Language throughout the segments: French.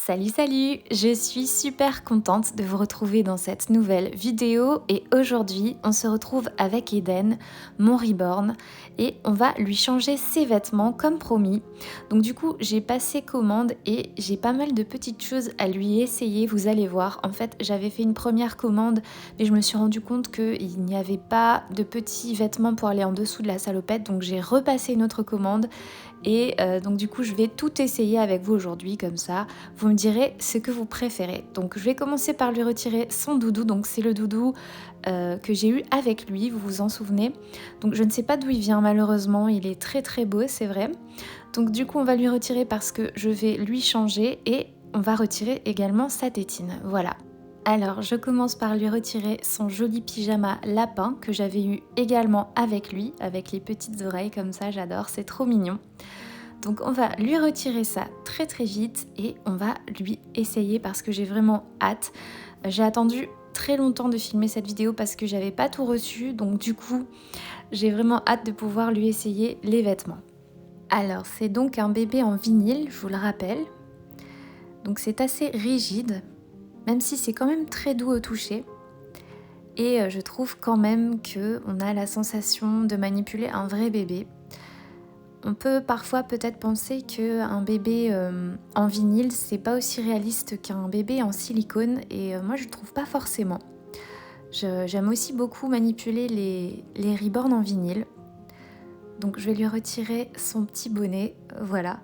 Salut, salut! Je suis super contente de vous retrouver dans cette nouvelle vidéo et aujourd'hui on se retrouve avec Eden, mon reborn, et on va lui changer ses vêtements comme promis. Donc du coup j'ai passé commande et j'ai pas mal de petites choses à lui essayer, vous allez voir. En fait j'avais fait une première commande mais je me suis rendu compte qu'il n'y avait pas de petits vêtements pour aller en dessous de la salopette, donc j'ai repassé une autre commande. Et donc du coup je vais tout essayer avec vous aujourd'hui, comme ça vous me direz ce que vous préférez. Donc je vais commencer par lui retirer son doudou, donc c'est le doudou que j'ai eu avec lui, vous vous en souvenez. Donc je ne sais pas d'où il vient malheureusement, il est très très beau, c'est vrai. Donc du coup on va lui retirer parce que je vais lui changer et on va retirer également sa tétine, voilà. Alors je commence par lui retirer son joli pyjama lapin que j'avais eu également avec lui, avec les petites oreilles comme ça, j'adore, c'est trop mignon. Donc on va lui retirer ça très très vite et on va lui essayer parce que j'ai vraiment hâte. J'ai attendu très longtemps de filmer cette vidéo parce que j'avais pas tout reçu, donc du coup j'ai vraiment hâte de pouvoir lui essayer les vêtements. Alors c'est donc un bébé en vinyle, je vous le rappelle. Donc c'est assez rigide, même si c'est quand même très doux au toucher. Et je trouve quand même qu'on a la sensation de manipuler un vrai bébé. On peut parfois peut-être penser qu'un bébé en vinyle, c'est pas aussi réaliste qu'un bébé en silicone, et moi je ne trouve pas forcément. J'aime aussi beaucoup manipuler les reborn en vinyle. Donc je vais lui retirer son petit bonnet, voilà.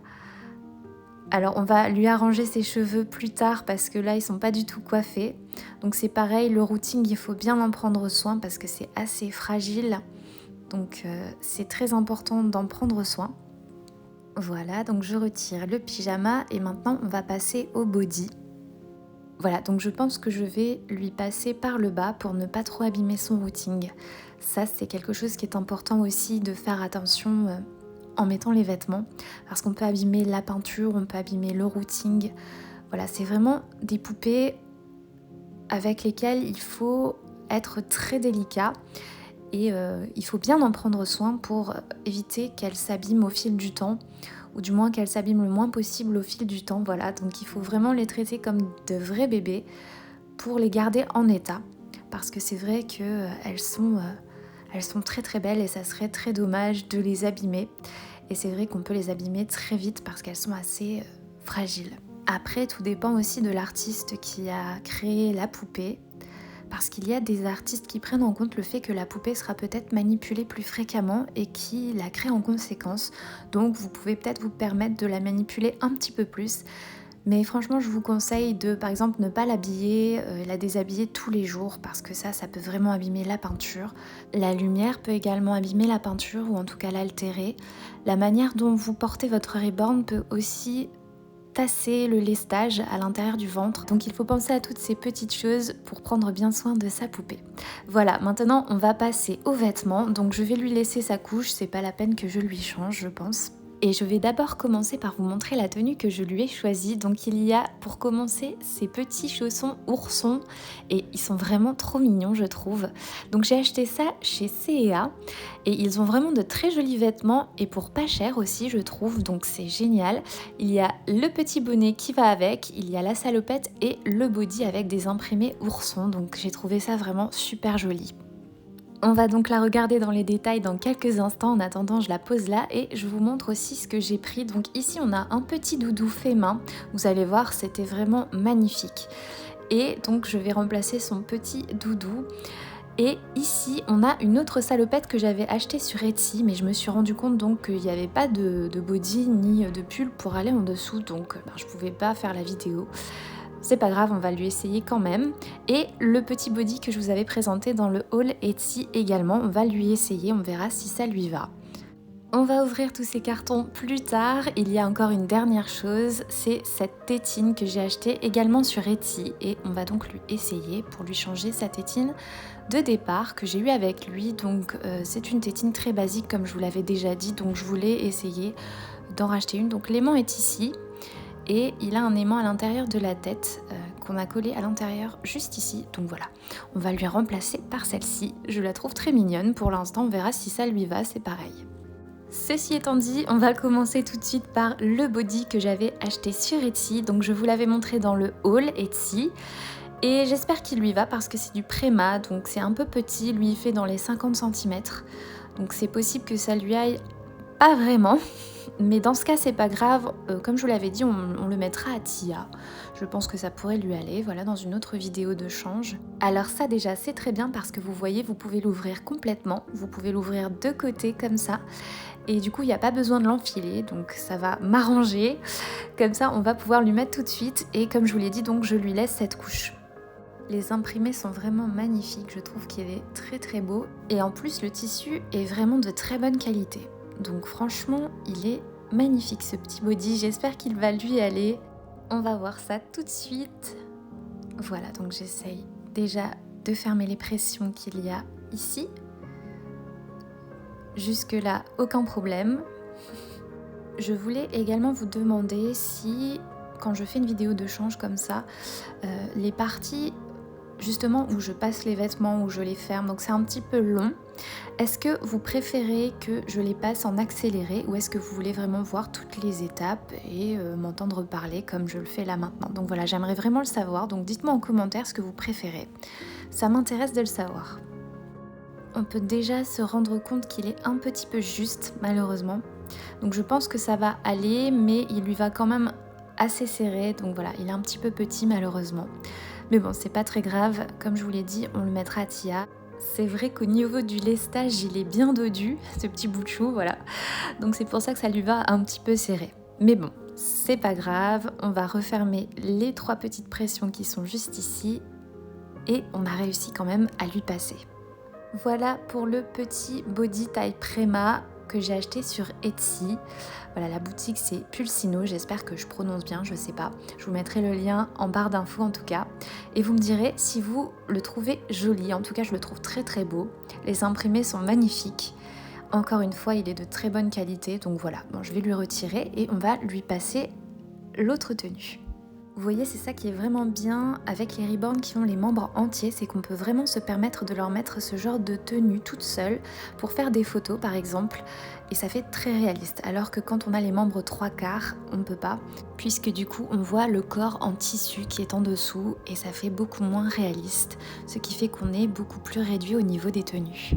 Alors on va lui arranger ses cheveux plus tard parce que là ils sont pas du tout coiffés. Donc c'est pareil, le routing il faut bien en prendre soin parce que c'est assez fragile. Donc c'est très important d'en prendre soin. Voilà, donc je retire le pyjama et maintenant on va passer au body. Voilà, donc je pense que je vais lui passer par le bas pour ne pas trop abîmer son routing. Ça c'est quelque chose qui est important aussi de faire attention en mettant les vêtements, parce qu'on peut abîmer la peinture, on peut abîmer le routing. Voilà, c'est vraiment des poupées avec lesquelles il faut être très délicat. Et il faut bien en prendre soin pour éviter qu'elles s'abîment au fil du temps, ou du moins qu'elles s'abîment le moins possible au fil du temps, voilà. Donc il faut vraiment les traiter comme de vrais bébés pour les garder en état, parce que c'est vrai qu'elles sont très très belles et ça serait très dommage de les abîmer. Et c'est vrai qu'on peut les abîmer très vite parce qu'elles sont assez fragiles. Après, tout dépend aussi de l'artiste qui a créé la poupée. Parce qu'il y a des artistes qui prennent en compte le fait que la poupée sera peut-être manipulée plus fréquemment et qui la créent en conséquence. Donc vous pouvez peut-être vous permettre de la manipuler un petit peu plus. Mais franchement, je vous conseille de, par exemple, ne pas l'habiller, la déshabiller tous les jours parce que ça peut vraiment abîmer la peinture. La lumière peut également abîmer la peinture ou en tout cas l'altérer. La manière dont vous portez votre reborn peut aussi tasser le lestage à l'intérieur du ventre. Donc il faut penser à toutes ces petites choses pour prendre bien soin de sa poupée. Voilà, maintenant on va passer aux vêtements. Donc je vais lui laisser sa couche, c'est pas la peine que je lui change, je pense. Et je vais d'abord commencer par vous montrer la tenue que je lui ai choisie. Donc il y a pour commencer ces petits chaussons oursons et ils sont vraiment trop mignons je trouve. Donc j'ai acheté ça chez C&A et ils ont vraiment de très jolis vêtements et pour pas cher aussi je trouve, donc c'est génial. Il y a le petit bonnet qui va avec, il y a la salopette et le body avec des imprimés oursons, donc j'ai trouvé ça vraiment super joli. On va donc la regarder dans les détails dans quelques instants. En attendant, je la pose là et je vous montre aussi ce que j'ai pris. Donc ici, on a un petit doudou fait main. Vous allez voir, c'était vraiment magnifique. Et donc, je vais remplacer son petit doudou. Et ici, on a une autre salopette que j'avais achetée sur Etsy, mais je me suis rendu compte donc qu'il n'y avait pas de body ni de pull pour aller en dessous. Donc, je pouvais pas faire la vidéo. C'est pas grave, on va lui essayer quand même. Et le petit body que je vous avais présenté dans le haul Etsy également, on va lui essayer, on verra si ça lui va. On va ouvrir tous ces cartons plus tard. Il y a encore une dernière chose, c'est cette tétine que j'ai achetée également sur Etsy. Et on va donc lui essayer pour lui changer sa tétine de départ que j'ai eu avec lui. Donc c'est une tétine très basique comme je vous l'avais déjà dit, donc je voulais essayer d'en racheter une. Donc l'aimant est ici. Et il a un aimant à l'intérieur de la tête qu'on a collé à l'intérieur juste ici. Donc voilà, on va lui remplacer par celle-ci. Je la trouve très mignonne pour l'instant, on verra si ça lui va, c'est pareil. Ceci étant dit, on va commencer tout de suite par le body que j'avais acheté sur Etsy. Donc je vous l'avais montré dans le haul Etsy. Et j'espère qu'il lui va parce que c'est du Préma, donc c'est un peu petit. Lui, il fait dans les 50 centimètres. Donc c'est possible que ça lui aille pas vraiment. Mais dans ce cas, c'est pas grave. Comme je vous l'avais dit, on le mettra à Tia. Je pense que ça pourrait lui aller, voilà, dans une autre vidéo de change. Alors ça déjà, c'est très bien parce que vous voyez, vous pouvez l'ouvrir complètement. Vous pouvez l'ouvrir de côté comme ça. Et du coup, il n'y a pas besoin de l'enfiler, donc ça va m'arranger. Comme ça, on va pouvoir lui mettre tout de suite. Et comme je vous l'ai dit, donc je lui laisse cette couche. Les imprimés sont vraiment magnifiques, je trouve qu'il est très très beau. Et en plus, le tissu est vraiment de très bonne qualité. Donc franchement, il est magnifique ce petit body, j'espère qu'il va lui aller. On va voir ça tout de suite. Voilà, donc j'essaye déjà de fermer les pressions qu'il y a ici. Jusque là, aucun problème. Je voulais également vous demander si, quand je fais une vidéo de change comme ça, les parties justement où je passe les vêtements, où je les ferme, donc c'est un petit peu long. Est-ce que vous préférez que je les passe en accéléré ou est-ce que vous voulez vraiment voir toutes les étapes et m'entendre parler comme je le fais là maintenant? Donc voilà, j'aimerais vraiment le savoir, donc dites-moi en commentaire ce que vous préférez. Ça m'intéresse de le savoir. On peut déjà se rendre compte qu'il est un petit peu juste, malheureusement. Donc je pense que ça va aller, mais il lui va quand même assez serré, donc voilà, il est un petit peu petit malheureusement. Mais bon, c'est pas très grave, comme je vous l'ai dit, on le mettra à Tia. C'est vrai qu'au niveau du lestage, il est bien dodu, ce petit bout de chou, voilà. Donc c'est pour ça que ça lui va un petit peu serré. Mais bon, c'est pas grave, on va refermer les 3 petites pressions qui sont juste ici. Et on a réussi quand même à lui passer. Voilà pour le petit body taille Préma que j'ai acheté sur Etsy. Voilà, la boutique c'est Pulsino, j'espère que je prononce bien, je sais pas. Je vous mettrai le lien en barre d'infos en tout cas. Et vous me direz si vous le trouvez joli, en tout cas je le trouve très très beau. Les imprimés sont magnifiques. Encore une fois, il est de très bonne qualité, donc voilà. Bon, je vais lui retirer et on va lui passer l'autre tenue. Vous voyez, c'est ça qui est vraiment bien avec les Reborn qui ont les membres entiers, c'est qu'on peut vraiment se permettre de leur mettre ce genre de tenue toute seule pour faire des photos par exemple, et ça fait très réaliste. Alors que quand on a les membres 3/4, on ne peut pas, puisque du coup on voit le corps en tissu qui est en dessous et ça fait beaucoup moins réaliste, ce qui fait qu'on est beaucoup plus réduit au niveau des tenues.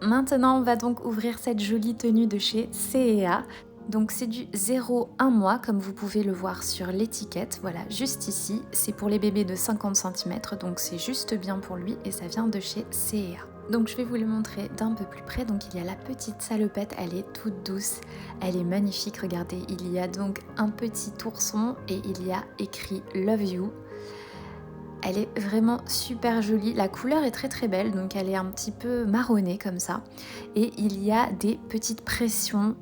Maintenant, on va donc ouvrir cette jolie tenue de chez C&A. Donc c'est du 0-1 mois comme vous pouvez le voir sur l'étiquette, voilà, juste ici. C'est pour les bébés de 50 cm, donc c'est juste bien pour lui et ça vient de chez C&A. Donc je vais vous le montrer d'un peu plus près. Donc il y a la petite salopette, elle est toute douce, elle est magnifique, regardez. Il y a donc un petit ourson et il y a écrit Love You. Elle est vraiment super jolie, la couleur est très très belle, donc elle est un petit peu marronnée comme ça. Et il y a des petites pressions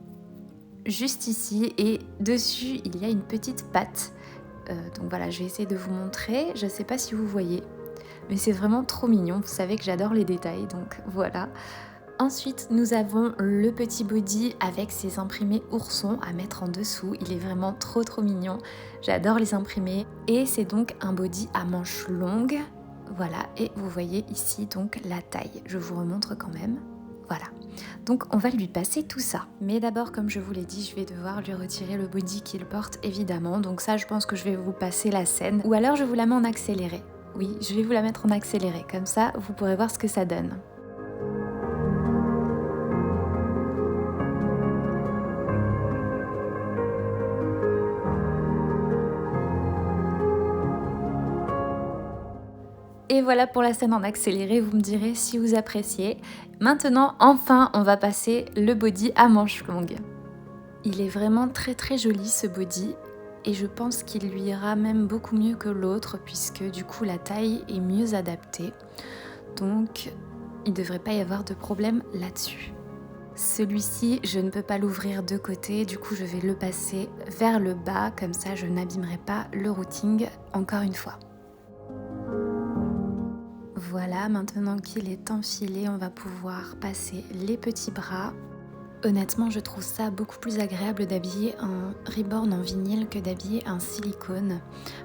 juste ici et dessus il y a une petite patte. Donc voilà, je vais essayer de vous montrer, je sais pas si vous voyez, mais c'est vraiment trop mignon, vous savez que j'adore les détails, donc voilà. Ensuite, nous avons le petit body avec ses imprimés oursons à mettre en dessous. Il est vraiment trop trop mignon. J'adore les imprimés. Et c'est donc un body à manches longues. Voilà, et vous voyez ici donc la taille. Je vous remontre quand même. Voilà. Donc on va lui passer tout ça. Mais d'abord, comme je vous l'ai dit, je vais devoir lui retirer le body qu'il porte évidemment. Donc ça, je pense que je vais vous passer la scène. Ou alors je vous la mets en accéléré. Oui, je vais vous la mettre en accéléré. Comme ça, vous pourrez voir ce que ça donne. Et voilà pour la scène en accéléré, vous me direz si vous appréciez. Maintenant, enfin, on va passer le body à manches longues. Il est vraiment très très joli ce body et je pense qu'il lui ira même beaucoup mieux que l'autre puisque du coup la taille est mieux adaptée. Donc il ne devrait pas y avoir de problème là-dessus. Celui-ci, je ne peux pas l'ouvrir de côté, du coup je vais le passer vers le bas, comme ça je n'abîmerai pas le routing encore une fois. Voilà, maintenant qu'il est enfilé, on va pouvoir passer les petits bras. Honnêtement, je trouve ça beaucoup plus agréable d'habiller un Reborn en vinyle que d'habiller un silicone.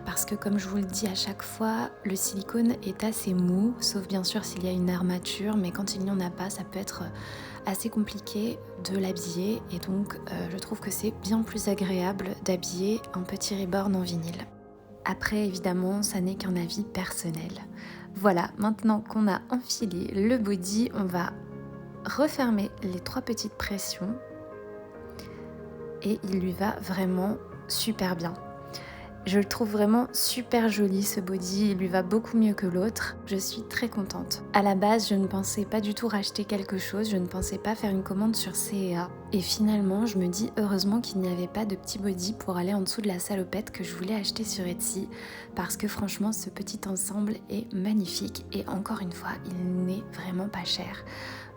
Parce que comme je vous le dis à chaque fois, le silicone est assez mou, sauf bien sûr s'il y a une armature, mais quand il n'y en a pas, ça peut être assez compliqué de l'habiller. Et donc, je trouve que c'est bien plus agréable d'habiller un petit Reborn en vinyle. Après, évidemment, ça n'est qu'un avis personnel. Voilà, maintenant qu'on a enfilé le body, on va refermer les 3 petites pressions et il lui va vraiment super bien. Je le trouve vraiment super joli ce body, il lui va beaucoup mieux que l'autre. Je suis très contente. À la base, je ne pensais pas du tout racheter quelque chose, je ne pensais pas faire une commande sur C&A. Et finalement, je me dis heureusement qu'il n'y avait pas de petit body pour aller en dessous de la salopette que je voulais acheter sur Etsy. Parce que franchement, ce petit ensemble est magnifique et encore une fois, il n'est vraiment pas cher.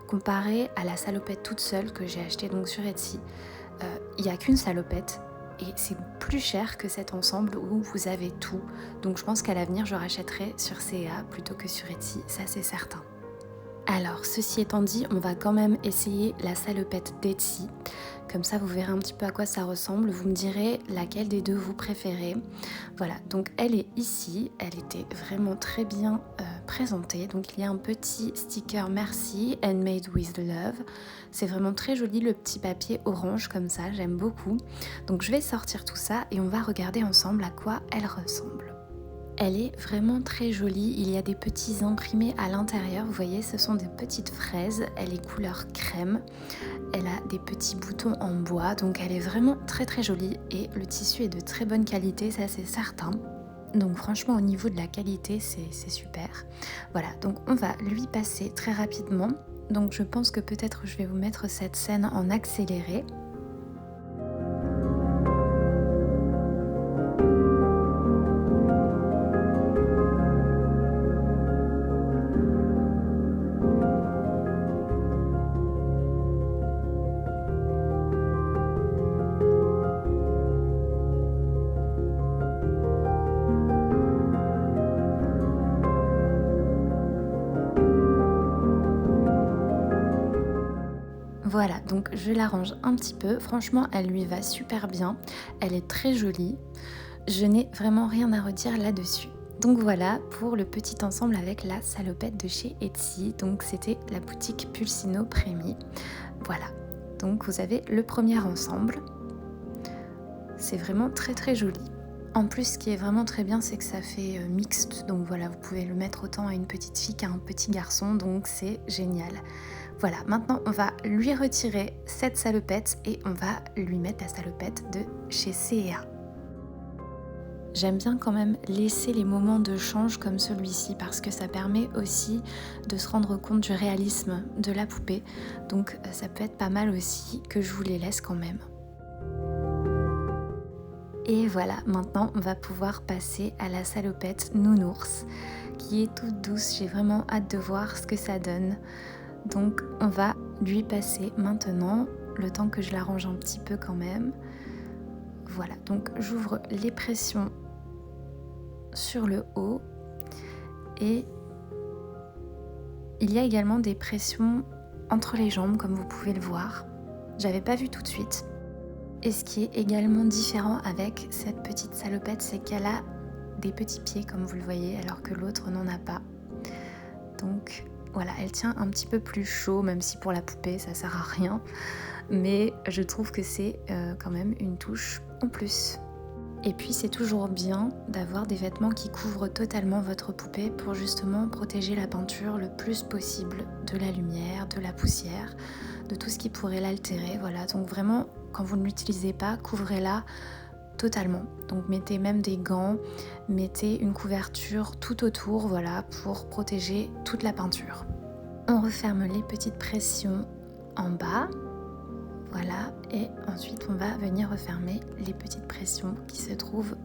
Comparé à la salopette toute seule que j'ai achetée donc sur Etsy, il n'y a qu'une salopette. Et c'est plus cher que cet ensemble où vous avez tout. Donc je pense qu'à l'avenir, je rachèterai sur C&A plutôt que sur Etsy, ça c'est certain. Alors, ceci étant dit, on va quand même essayer la salopette d'Etsy. Comme ça, vous verrez un petit peu à quoi ça ressemble. Vous me direz laquelle des deux vous préférez. Voilà, donc elle est ici. Elle était vraiment très bien présentée. Donc il y a un petit sticker merci, handmade with love. C'est vraiment très joli le petit papier orange comme ça, j'aime beaucoup. Donc je vais sortir tout ça et on va regarder ensemble à quoi elle ressemble. Elle est vraiment très jolie, il y a des petits imprimés à l'intérieur, vous voyez ce sont des petites fraises, elle est couleur crème, elle a des petits boutons en bois, donc elle est vraiment très très jolie et le tissu est de très bonne qualité, ça c'est certain. Donc franchement au niveau de la qualité c'est super. Voilà, donc on va lui passer très rapidement, donc je pense que peut-être je vais vous mettre cette scène en accéléré. Voilà, donc je l'arrange un petit peu. Franchement, elle lui va super bien. Elle est très jolie. Je n'ai vraiment rien à redire là-dessus. Donc voilà pour le petit ensemble avec la salopette de chez Etsy. Donc c'était la boutique Pulsino Prémy. Voilà, donc vous avez le premier ensemble. C'est vraiment très très joli. En plus, ce qui est vraiment très bien, c'est que ça fait mixte. Donc voilà, vous pouvez le mettre autant à une petite fille qu'à un petit garçon. Donc c'est génial. Voilà, maintenant on va lui retirer cette salopette et on va lui mettre la salopette de chez C&A. J'aime bien quand même laisser les moments de change comme celui-ci parce que ça permet aussi de se rendre compte du réalisme de la poupée. Donc ça peut être pas mal aussi que je vous les laisse quand même. Et voilà, maintenant on va pouvoir passer à la salopette nounours qui est toute douce. J'ai vraiment hâte de voir ce que ça donne. Donc on va lui passer maintenant, le temps que je l'arrange un petit peu quand même. Voilà, donc j'ouvre les pressions sur le haut et il y a également des pressions entre les jambes comme vous pouvez le voir. J'avais pas vu tout de suite. Et ce qui est également différent avec cette petite salopette, c'est qu'elle a des petits pieds comme vous le voyez alors que l'autre n'en a pas. Donc voilà, elle tient un petit peu plus chaud, même si pour la poupée ça sert à rien. Mais je trouve que c'est quand même une touche en plus. Et puis c'est toujours bien d'avoir des vêtements qui couvrent totalement votre poupée pour justement protéger la peinture le plus possible de la lumière, de la poussière, de tout ce qui pourrait l'altérer. Voilà, donc vraiment quand vous ne l'utilisez pas, couvrez-la totalement. Donc mettez même des gants, mettez une couverture tout autour, voilà, pour protéger toute la peinture. On referme les petites pressions en bas, voilà, et ensuite on va venir refermer les petites pressions qui se trouvent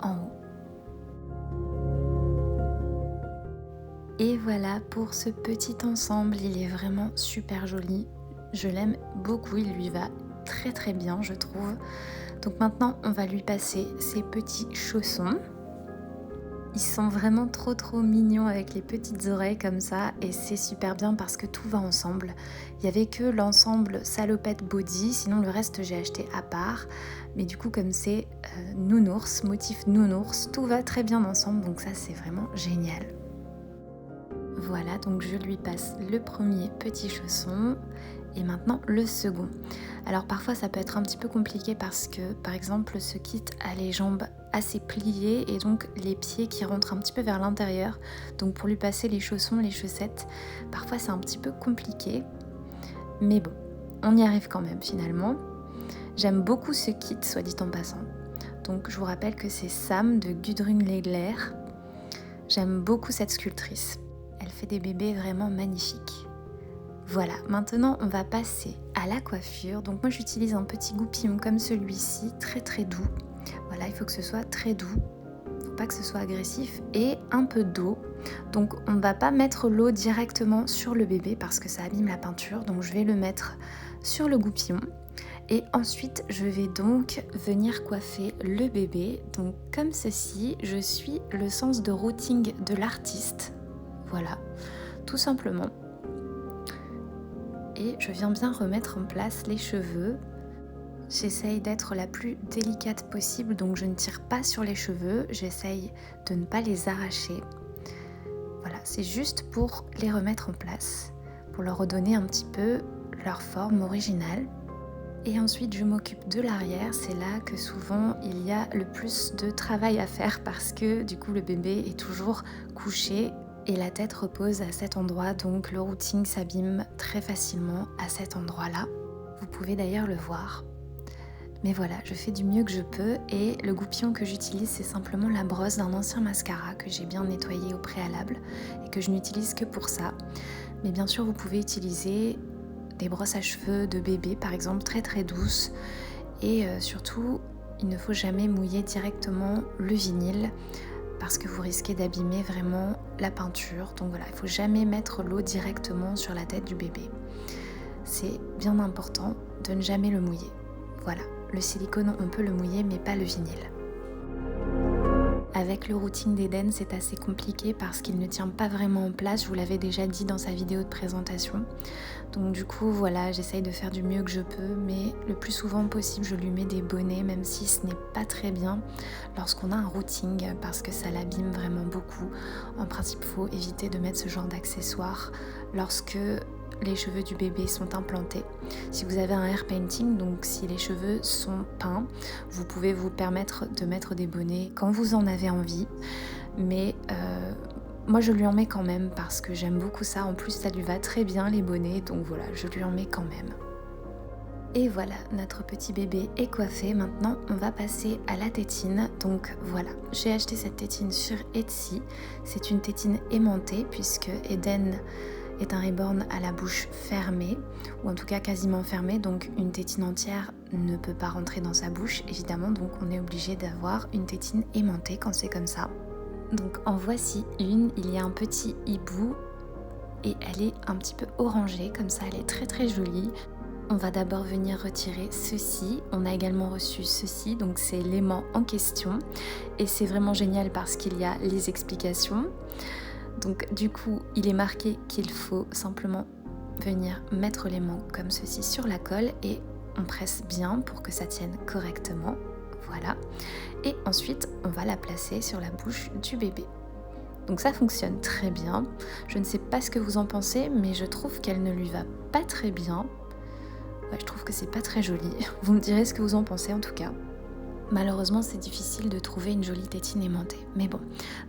en haut. Et voilà pour ce petit ensemble, il est vraiment super joli. Je l'aime beaucoup, il lui va très très bien je trouve. Donc maintenant on va lui passer ses petits chaussons. Ils sont vraiment trop mignons avec les petites oreilles comme ça et c'est super bien parce que tout va ensemble. Il y avait que l'ensemble salopette body, sinon le reste j'ai acheté à part. Mais du coup comme c'est nounours, motif nounours, tout va très bien ensemble donc ça c'est vraiment génial. Voilà, donc je lui passe le premier petit chausson et maintenant le second. Alors parfois ça peut être un petit peu compliqué parce que par exemple ce kit a les jambes assez pliées et donc les pieds qui rentrent un petit peu vers l'intérieur. Donc pour lui passer les chaussons, les chaussettes, parfois c'est un petit peu compliqué. Mais bon, on y arrive quand même finalement. J'aime beaucoup ce kit, soit dit en passant. Donc je vous rappelle que c'est Sam de Gudrun Legler. J'aime beaucoup cette sculptrice. Elle fait des bébés vraiment magnifiques. Voilà, maintenant on va passer à la coiffure. Donc moi j'utilise un petit goupillon comme celui-ci, très doux. Voilà, il faut que ce soit très doux, faut pas que ce soit agressif et un peu d'eau. Donc on ne va pas mettre l'eau directement sur le bébé parce que ça abîme la peinture. Donc je vais le mettre sur le goupillon. Et ensuite, je vais donc venir coiffer le bébé. Donc comme ceci, je suis le sens de routing de l'artiste. Voilà, tout simplement. Et je viens bien remettre en place les cheveux. J'essaye d'être la plus délicate possible, donc je ne tire pas sur les cheveux. J'essaye de ne pas les arracher. Voilà, c'est juste pour les remettre en place, pour leur redonner un petit peu leur forme originale. Et ensuite, je m'occupe de l'arrière. C'est là que souvent, il y a le plus de travail à faire parce que du coup, le bébé est toujours couché et la tête repose à cet endroit. Donc, le routing s'abîme très facilement à cet endroit-là. Vous pouvez d'ailleurs le voir. Mais voilà, je fais du mieux que je peux et le goupillon que j'utilise, c'est simplement la brosse d'un ancien mascara que j'ai bien nettoyé au préalable et que je n'utilise que pour ça. Mais bien sûr, vous pouvez utiliser des brosses à cheveux de bébé par exemple très douces et surtout il ne faut jamais mouiller directement le vinyle parce que vous risquez d'abîmer vraiment la peinture. Donc voilà, il ne faut jamais mettre l'eau directement sur la tête du bébé. C'est bien important de ne jamais le mouiller. Voilà, le silicone on peut le mouiller mais pas le vinyle. Avec le routing d'Eden, c'est assez compliqué parce qu'il ne tient pas vraiment en place, je vous l'avais déjà dit dans sa vidéo de présentation. Donc du coup, voilà, j'essaye de faire du mieux que je peux, mais le plus souvent possible, je lui mets des bonnets, même si ce n'est pas très bien lorsqu'on a un routing, parce que ça l'abîme vraiment beaucoup. En principe, il faut éviter de mettre ce genre d'accessoires lorsque les cheveux du bébé sont implantés. Si vous avez un hair painting, donc si les cheveux sont peints, vous pouvez vous permettre de mettre des bonnets quand vous en avez envie. Mais moi je lui en mets quand même parce que j'aime beaucoup ça. En plus ça lui va très bien les bonnets, donc voilà, je lui en mets quand même. Et voilà, notre petit bébé est coiffé. Maintenant, on va passer à la tétine. Donc voilà, j'ai acheté cette tétine sur Etsy. C'est une tétine aimantée puisque Eden est un reborn à la bouche fermée, ou en tout cas quasiment fermée, donc une tétine entière ne peut pas rentrer dans sa bouche, évidemment, donc on est obligé d'avoir une tétine aimantée quand c'est comme ça. Donc en voici une, il y a un petit hibou, et elle est un petit peu orangée, comme ça elle est très jolie. On va d'abord venir retirer ceci, on a également reçu ceci, donc c'est l'aimant en question, et c'est vraiment génial parce qu'il y a les explications. Donc du coup, il est marqué qu'il faut simplement venir mettre l'aimant comme ceci sur la colle et on presse bien pour que ça tienne correctement. Voilà. Et ensuite, on va la placer sur la bouche du bébé. Donc ça fonctionne très bien. Je ne sais pas ce que vous en pensez, mais je trouve qu'elle ne lui va pas très bien. Ouais, je trouve que c'est pas très joli. Vous me direz ce que vous en pensez en tout cas. Malheureusement, c'est difficile de trouver une jolie tétine aimantée. Mais bon,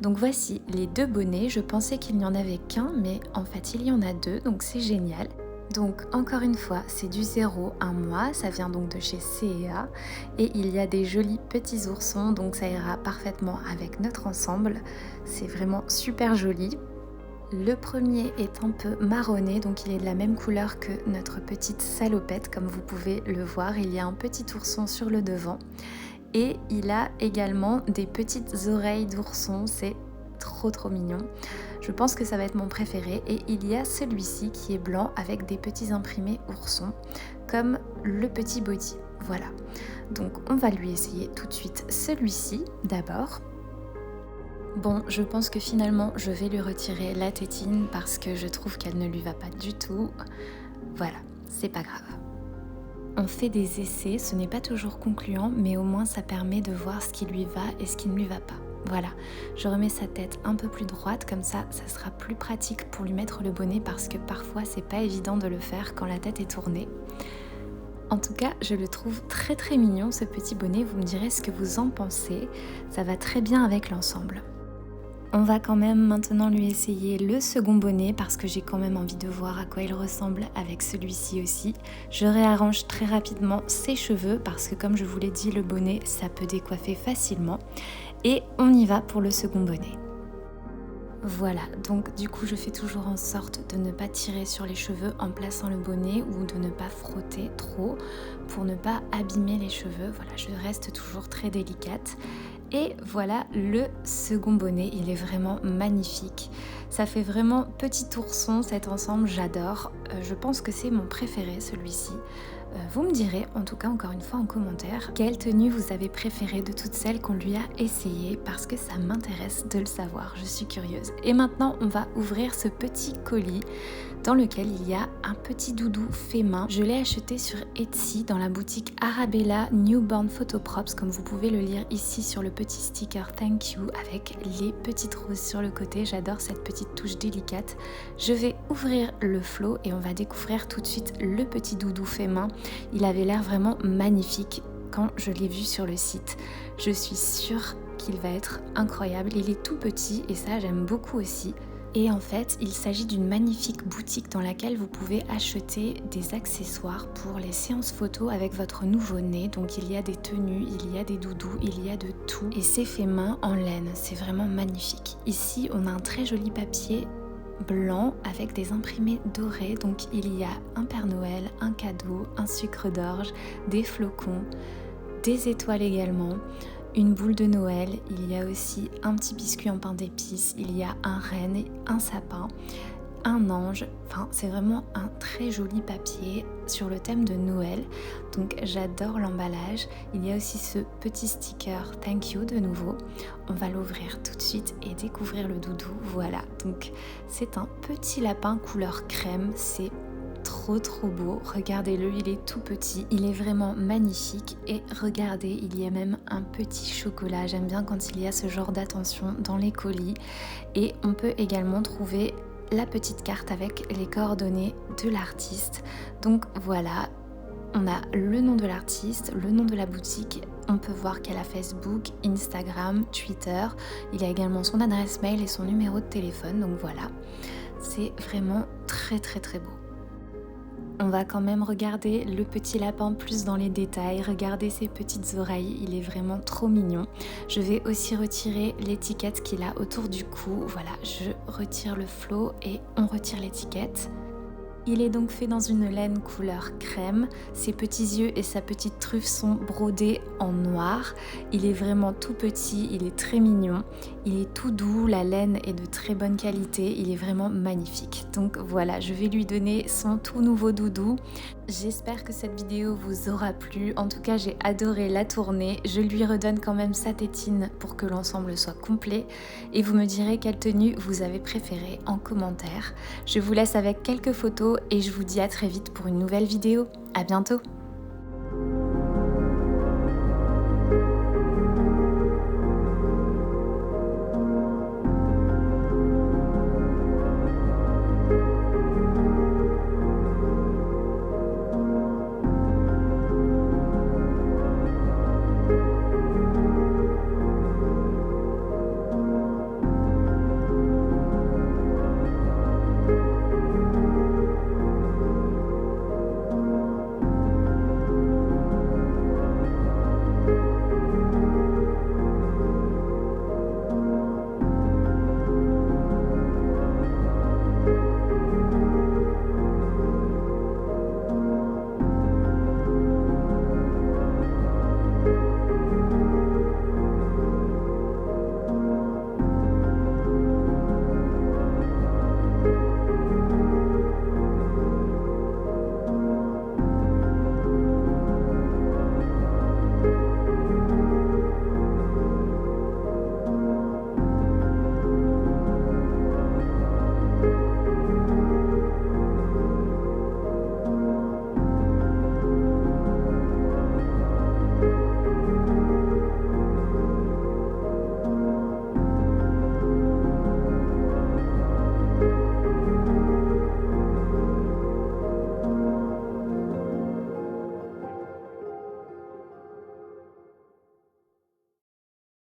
donc voici les deux bonnets. Je pensais qu'il n'y en avait qu'un, mais en fait, il y en a deux, donc c'est génial. Donc, encore une fois, c'est du 0-1 mois. Ça vient donc de chez C&A. Et il y a des jolis petits oursons, donc ça ira parfaitement avec notre ensemble. C'est vraiment super joli. Le premier est un peu marronné, donc il est de la même couleur que notre petite salopette, comme vous pouvez le voir. Il y a un petit ourson sur le devant. Et il a également des petites oreilles d'ourson, c'est trop mignon. Je pense que ça va être mon préféré. Et il y a celui-ci qui est blanc avec des petits imprimés oursons, comme le petit body. Voilà, donc on va lui essayer tout de suite celui-ci d'abord. Bon, je pense que finalement, je vais lui retirer la tétine parce que je trouve qu'elle ne lui va pas du tout. Voilà, c'est pas grave. On fait des essais, ce n'est pas toujours concluant, mais au moins ça permet de voir ce qui lui va et ce qui ne lui va pas. Voilà, je remets sa tête un peu plus droite, comme ça sera plus pratique pour lui mettre le bonnet parce que parfois c'est pas évident de le faire quand la tête est tournée. En tout cas, je le trouve très très mignon ce petit bonnet, vous me direz ce que vous en pensez, ça va très bien avec l'ensemble. On va quand même maintenant lui essayer le second bonnet parce que j'ai quand même envie de voir à quoi il ressemble avec celui-ci aussi. Je réarrange très rapidement ses cheveux parce que comme je vous l'ai dit, le bonnet ça peut décoiffer facilement. Et on y va pour le second bonnet. Voilà, donc du coup je fais toujours en sorte de ne pas tirer sur les cheveux en plaçant le bonnet ou de ne pas frotter trop pour ne pas abîmer les cheveux. Voilà, je reste toujours très délicate. Et voilà le second bonnet, il est vraiment magnifique. Ça fait vraiment petit ourson cet ensemble, j'adore. Je pense que c'est mon préféré celui-ci. Vous me direz, en tout cas encore une fois en commentaire, quelle tenue vous avez préférée de toutes celles qu'on lui a essayées parce que ça m'intéresse de le savoir, je suis curieuse. Et maintenant on va ouvrir ce petit colis dans lequel il y a un petit doudou fait main. Je l'ai acheté sur Etsy dans la boutique Arabella Newborn Photo Props, comme vous pouvez le lire ici sur le petit sticker Thank You avec les petites roses sur le côté. J'adore cette petite touche délicate. Je vais ouvrir le flot et on va découvrir tout de suite le petit doudou fait main. Il avait l'air vraiment magnifique quand je l'ai vu sur le site. Je suis sûre qu'il va être incroyable. Il est tout petit et ça j'aime beaucoup aussi. Et en fait, il s'agit d'une magnifique boutique dans laquelle vous pouvez acheter des accessoires pour les séances photos avec votre nouveau-né. Donc il y a des tenues, il y a des doudous, il y a de tout. Et c'est fait main en laine, c'est vraiment magnifique. Ici, on a un très joli papier blanc avec des imprimés dorés. Donc il y a un Père Noël, un cadeau, un sucre d'orge, des flocons, des étoiles également. Une boule de Noël, il y a aussi un petit biscuit en pain d'épices, il y a un renne, un sapin, un ange, enfin c'est vraiment un très joli papier sur le thème de Noël, donc j'adore l'emballage. Il y a aussi ce petit sticker Thank You de nouveau, on va l'ouvrir tout de suite et découvrir le doudou, voilà, donc c'est un petit lapin couleur crème, c'est trop beau, regardez-le, il est tout petit, il est vraiment magnifique et regardez, il y a même un petit chocolat, j'aime bien quand il y a ce genre d'attention dans les colis et on peut également trouver la petite carte avec les coordonnées de l'artiste. Donc voilà, on a le nom de l'artiste, le nom de la boutique, on peut voir qu'elle a Facebook, Instagram, Twitter, il y a également son adresse mail et son numéro de téléphone, donc voilà, c'est vraiment très beau. On va quand même regarder le petit lapin plus dans les détails, regardez ses petites oreilles, il est vraiment trop mignon. Je vais aussi retirer l'étiquette qu'il a autour du cou, voilà, je retire le flot et on retire l'étiquette. Il est donc fait dans une laine couleur crème, ses petits yeux et sa petite truffe sont brodés en noir. Il est vraiment tout petit, il est très mignon, il est tout doux, la laine est de très bonne qualité, il est vraiment magnifique. Donc voilà, je vais lui donner son tout nouveau doudou. J'espère que cette vidéo vous aura plu, en tout cas j'ai adoré la tourner. Je lui redonne quand même sa tétine pour que l'ensemble soit complet et vous me direz quelle tenue vous avez préférée en commentaire. Je vous laisse avec quelques photos et je vous dis à très vite pour une nouvelle vidéo. À bientôt!